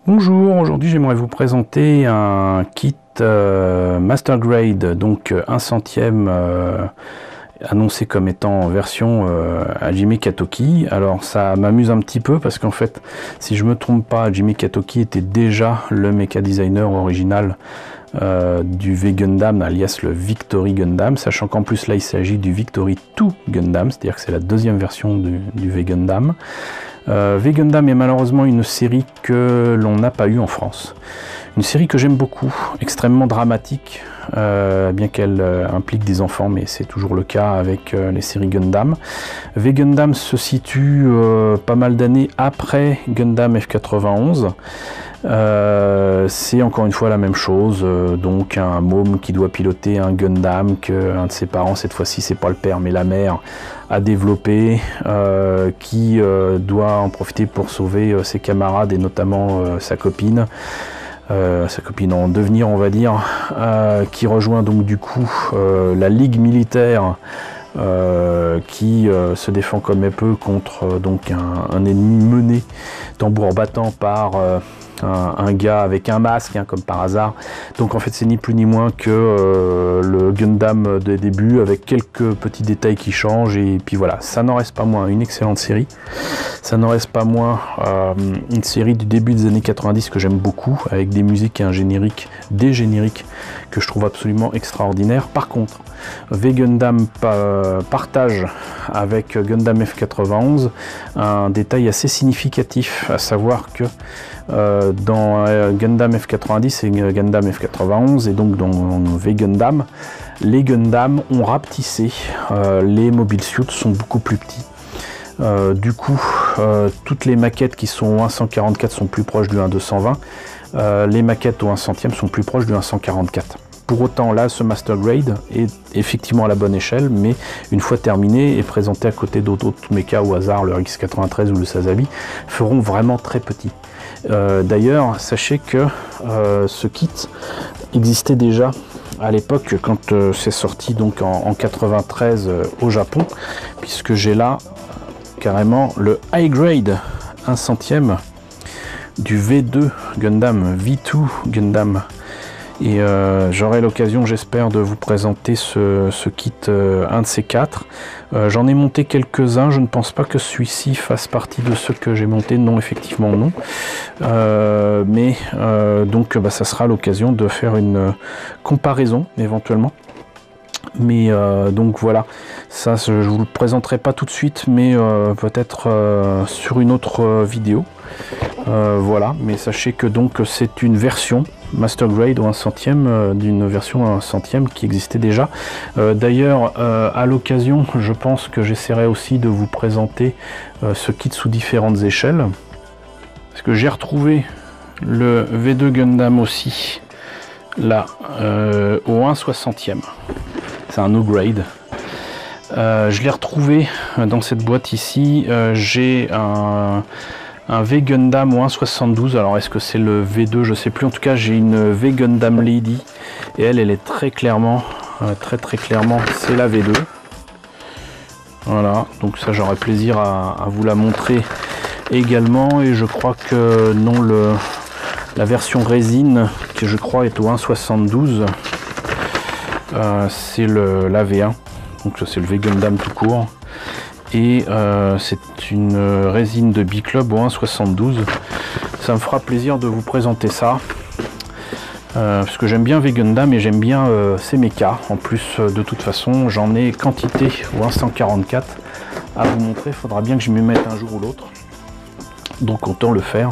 Bonjour, aujourd'hui j'aimerais vous présenter un kit Master Grade, donc 1/100e annoncé comme étant version Hajime Katoki. Alors ça m'amuse un petit peu parce qu'en fait, si je me trompe pas, Hajime Katoki était déjà le mecha designer original du V Gundam, alias le Victory Gundam, sachant qu'en plus là il s'agit du Victory 2 Gundam, c'est-à-dire que c'est la deuxième version du V Gundam. V Gundam est malheureusement une série que l'on n'a pas eue en France. Une série que j'aime beaucoup, extrêmement dramatique, bien qu'elle implique des enfants, mais c'est toujours le cas avec les séries Gundam. V Gundam se situe pas mal d'années après Gundam F91. C'est encore une fois la même chose, donc un môme qui doit piloter un Gundam que un de ses parents, cette fois-ci c'est pas le père mais la mère, a développé, qui doit en profiter pour sauver ses camarades et notamment sa copine en devenir on va dire, qui rejoint donc du coup la Ligue militaire qui se défend comme elle peut contre donc un ennemi mené tambour battant par un gars avec un masque, hein, comme par hasard. Donc en fait c'est ni plus ni moins que le Gundam des débuts avec quelques petits détails qui changent, et puis voilà, ça n'en reste pas moins une excellente série, ça n'en reste pas moins une série du début des années 90 que j'aime beaucoup, avec des musiques et un générique, des génériques que je trouve absolument extraordinaires. Par contre, V Gundam partage avec Gundam F91 un détail assez significatif, à savoir que dans Gundam F90 et Gundam F91 et donc dans V Gundam, les Gundam ont rapetissé, les mobile suits sont beaucoup plus petits. Du coup, toutes les maquettes qui sont au 1/144 sont plus proches du 1/220, les maquettes au 1/100e sont plus proches du 1/144. Pour autant, là, ce Master Grade est effectivement à la bonne échelle, mais une fois terminé et présenté à côté d'autres mechas au hasard, le X93 ou le Sazabi, feront vraiment très petit. D'ailleurs, sachez que ce kit existait déjà à l'époque quand c'est sorti donc en 93 au Japon, puisque j'ai là carrément le High Grade 1/100e du V2 Gundam, V2 Gundam. Et j'aurai l'occasion, j'espère, de vous présenter ce kit, un de ces quatre. J'en ai monté quelques-uns, je ne pense pas que celui-ci fasse partie de ceux que j'ai montés, non, effectivement non. Donc ça sera l'occasion de faire une comparaison éventuellement. Mais donc voilà, ça je vous le présenterai pas tout de suite, mais peut-être sur une autre vidéo. Voilà, mais sachez que donc c'est une version Master Grade au 1/100e d'une version 1/100e qui existait déjà. D'ailleurs, à l'occasion, je pense que j'essaierai aussi de vous présenter ce kit sous différentes échelles, parce que j'ai retrouvé le V2 Gundam aussi là au 1/60e. C'est un no grade. Je l'ai retrouvé dans cette boîte ici. J'ai un V Gundam au 1/72. Alors est-ce que c'est le V2? Je sais plus. En tout cas, j'ai une V Gundam Lady et elle est très clairement, très clairement, c'est la V2. Voilà. Donc ça, j'aurai plaisir à vous la montrer également. Et je crois que non, la version résine, que je crois est au 1/72. C'est la V1, donc c'est le V Gundam tout court, et c'est une résine de B-Club au 1/72. Ça me fera plaisir de vous présenter ça, parce que j'aime bien V Gundam et j'aime bien ces mechas. En plus, de toute façon, j'en ai quantité au 1/144 à vous montrer. Il faudra bien que je m'y mette un jour ou l'autre, donc autant le faire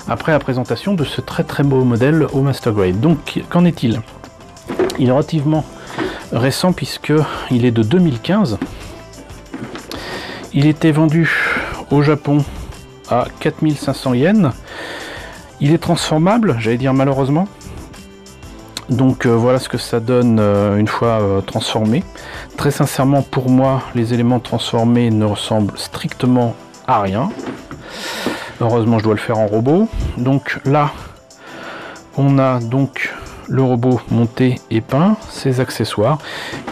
après la présentation de ce très beau modèle au Master Grade. Donc qu'en est-il? Il est relativement récent puisque il est de 2015. Il était vendu au Japon à 4500 yens. Il est transformable, j'allais dire malheureusement. Donc voilà ce que ça donne une fois transformé. Très sincèrement, pour moi, les éléments transformés ne ressemblent strictement à rien. Heureusement, je dois le faire en robot. Donc là, on a donc le robot monté et peint, ses accessoires,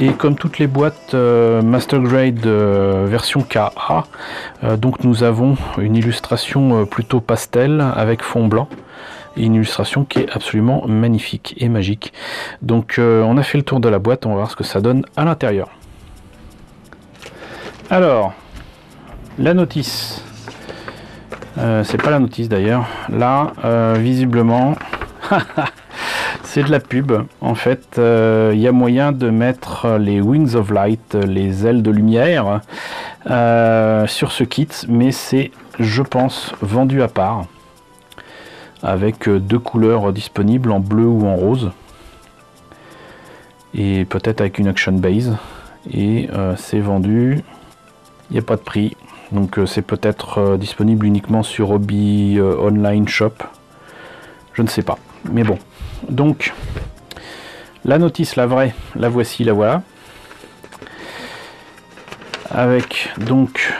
et comme toutes les boîtes Master Grade version KA, donc nous avons une illustration plutôt pastel avec fond blanc, et une illustration qui est absolument magnifique et magique. Donc on a fait le tour de la boîte, on va voir ce que ça donne à l'intérieur. Alors, la notice, c'est pas la notice d'ailleurs, là visiblement c'est de la pub. En fait il y a moyen de mettre les Wings of Light, les ailes de lumière, sur ce kit, mais c'est, je pense, vendu à part avec deux couleurs disponibles, en bleu ou en rose, et peut-être avec une action base, et c'est vendu, il n'y a pas de prix, donc c'est peut-être disponible uniquement sur Hobby Online Shop, je ne sais pas, mais bon. Donc la notice, la vraie, la voici, la voilà, avec donc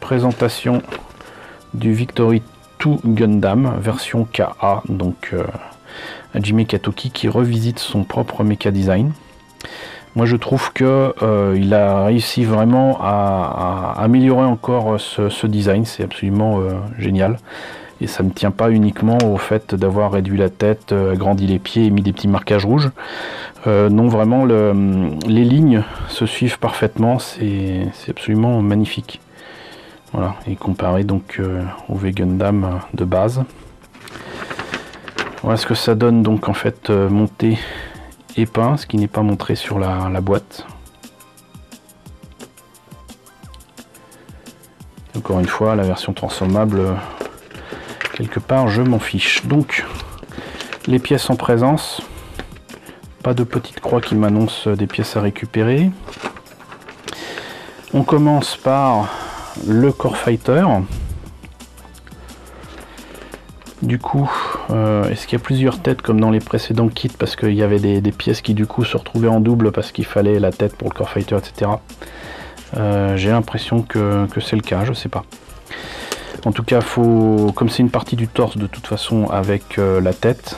présentation du Victory 2 Gundam version KA, donc Hajime Katoki qui revisite son propre mecha design. Moi je trouve que il a réussi vraiment à améliorer encore ce design, c'est absolument génial. Et ça ne tient pas uniquement au fait d'avoir réduit la tête, agrandi les pieds et mis des petits marquages rouges. Non, vraiment les lignes se suivent parfaitement, c'est absolument magnifique. Voilà, et comparé donc au V-Gundam de base. Voilà ce que ça donne donc en fait monté et peint, ce qui n'est pas montré sur la boîte. Encore une fois, la version transformable, quelque part je m'en fiche. Donc les pièces en présence, pas de petite croix qui m'annonce des pièces à récupérer. On commence par le Core Fighter. Du coup, est-ce qu'il y a plusieurs têtes comme dans les précédents kits, parce qu'il y avait des pièces qui du coup se retrouvaient en double parce qu'il fallait la tête pour le Core Fighter, etc. J'ai l'impression que c'est le cas, je sais pas. En tout cas, comme c'est une partie du torse de toute façon avec la tête,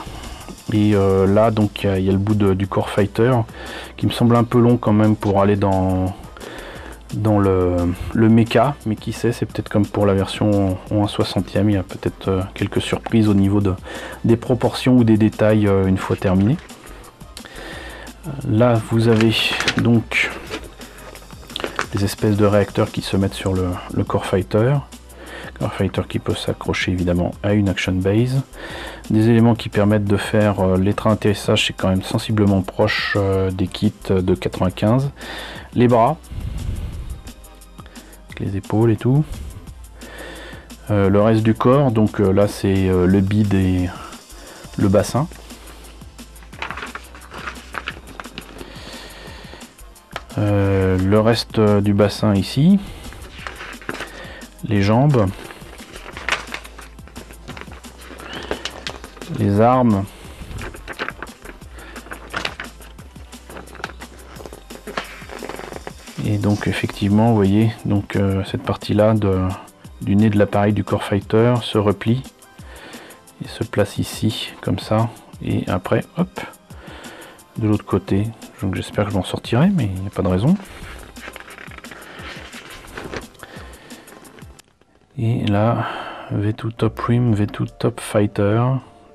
et là donc il y a le bout du Core Fighter qui me semble un peu long quand même pour aller dans le mecha, mais qui sait, c'est peut-être comme pour la version en 1/60e, il y a peut-être quelques surprises au niveau des proportions ou des détails une fois terminé. Là vous avez donc des espèces de réacteurs qui se mettent sur le Core Fighter. Core Fighter qui peut s'accrocher évidemment à une action base. Des éléments qui permettent de faire les trains d'atterrissage, c'est quand même sensiblement proche des kits de 95. Les bras, les épaules et tout. Le reste du corps, donc là c'est le bide et le bassin. Le reste du bassin ici, les jambes, les armes, et donc effectivement vous voyez donc cette partie là du nez de l'appareil du Core Fighter se replie et se place ici comme ça, et après hop de l'autre côté. Donc j'espère que je m'en sortirai, mais il n'y a pas de raison. Et là, V2 Top Rim, V2 Top Fighter.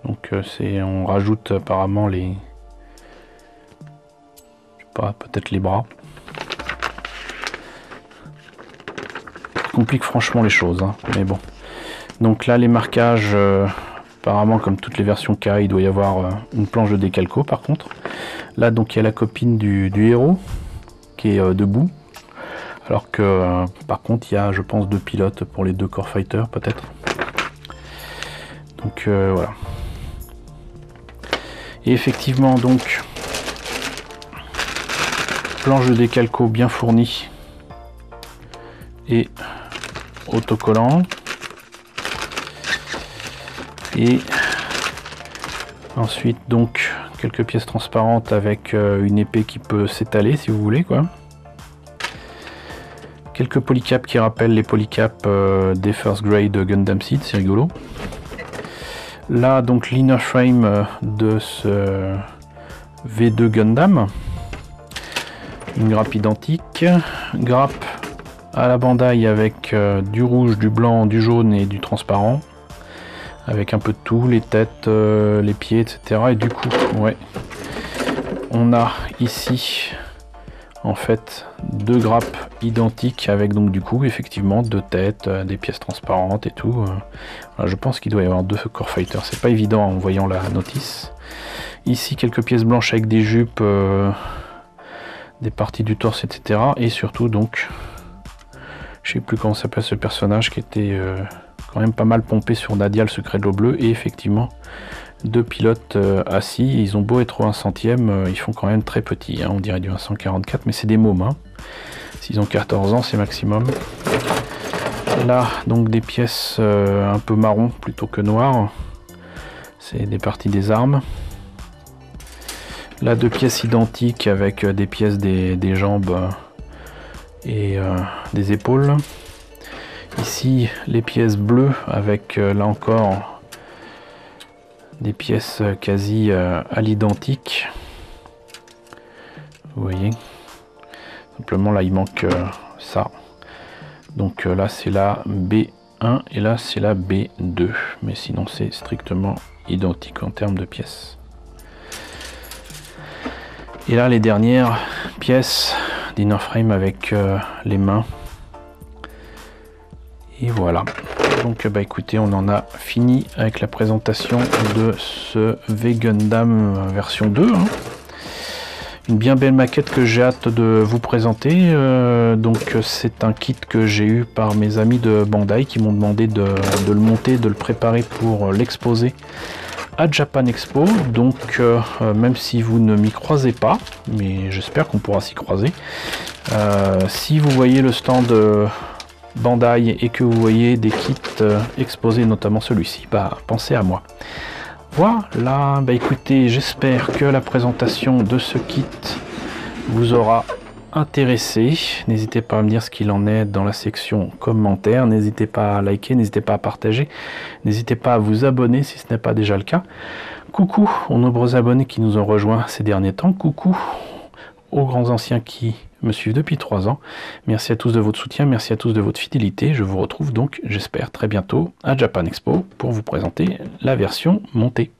Donc on rajoute apparemment les, je sais pas, peut-être les bras. Ça complique franchement les choses, hein, mais bon. Donc là les marquages, apparemment comme toutes les versions K, il doit y avoir une planche de décalco par contre. Là donc il y a la copine du héros qui est debout, alors que par contre il y a je pense deux pilotes pour les deux Core Fighter peut-être. Donc voilà. Et effectivement donc planche de décalco bien fournie et autocollant. Et ensuite donc quelques pièces transparentes avec une épée qui peut s'étaler si vous voulez quoi. Quelques polycaps qui rappellent les polycaps des First Grade Gundam Seed, c'est rigolo. Là donc l'inner frame de V2 Gundam. Une grappe identique. Grappe à la Bandai avec du rouge, du blanc, du jaune et du transparent. Avec un peu de tout, les têtes, les pieds, etc. Et du coup, ouais, on a ici en fait deux grappes identiques avec donc du coup effectivement deux têtes, des pièces transparentes et tout. Voilà, je pense qu'il doit y avoir deux Core Fighter, c'est pas évident en voyant la notice. Ici quelques pièces blanches avec des jupes, des parties du torse, etc. Et surtout donc, je sais plus comment s'appelle ce personnage qui était quand même pas mal pompé sur Nadia le secret de l'eau bleue, et effectivement deux pilotes assis. Ils ont beau être au 1/100e, ils font quand même très petits, hein, on dirait du 144, mais c'est des mômes, hein. S'ils ont 14 ans c'est maximum. Là donc des pièces un peu marron plutôt que noires, c'est des parties des armes. Là deux pièces identiques avec des pièces des jambes et des épaules. Ici les pièces bleues avec là encore des pièces quasi à l'identique. Vous voyez, simplement là il manque ça. Donc là c'est la B1 et là c'est la B2, mais sinon c'est strictement identique en termes de pièces. Et là les dernières pièces d'inner frame avec les mains. Et voilà, donc bah écoutez, on en a fini avec la présentation de ce V Gundam version 2, hein. Une bien belle maquette que j'ai hâte de vous présenter. Donc c'est un kit que j'ai eu par mes amis de Bandai qui m'ont demandé de le monter, de le préparer pour l'exposer à Japan Expo. Donc même si vous ne m'y croisez pas, mais j'espère qu'on pourra s'y croiser, si vous voyez le stand Bandai et que vous voyez des kits exposés, notamment celui-ci, bah pensez à moi. Voilà, bah écoutez, j'espère que la présentation de ce kit vous aura intéressé. N'hésitez pas à me dire ce qu'il en est dans la section commentaires, n'hésitez pas à liker, n'hésitez pas à partager, n'hésitez pas à vous abonner si ce n'est pas déjà le cas. Coucou aux nombreux abonnés qui nous ont rejoints ces derniers temps, coucou aux grands anciens qui me suivent depuis 3 ans. Merci à tous de votre soutien, merci à tous de votre fidélité. Je vous retrouve donc, j'espère, très bientôt à Japan Expo pour vous présenter la version montée.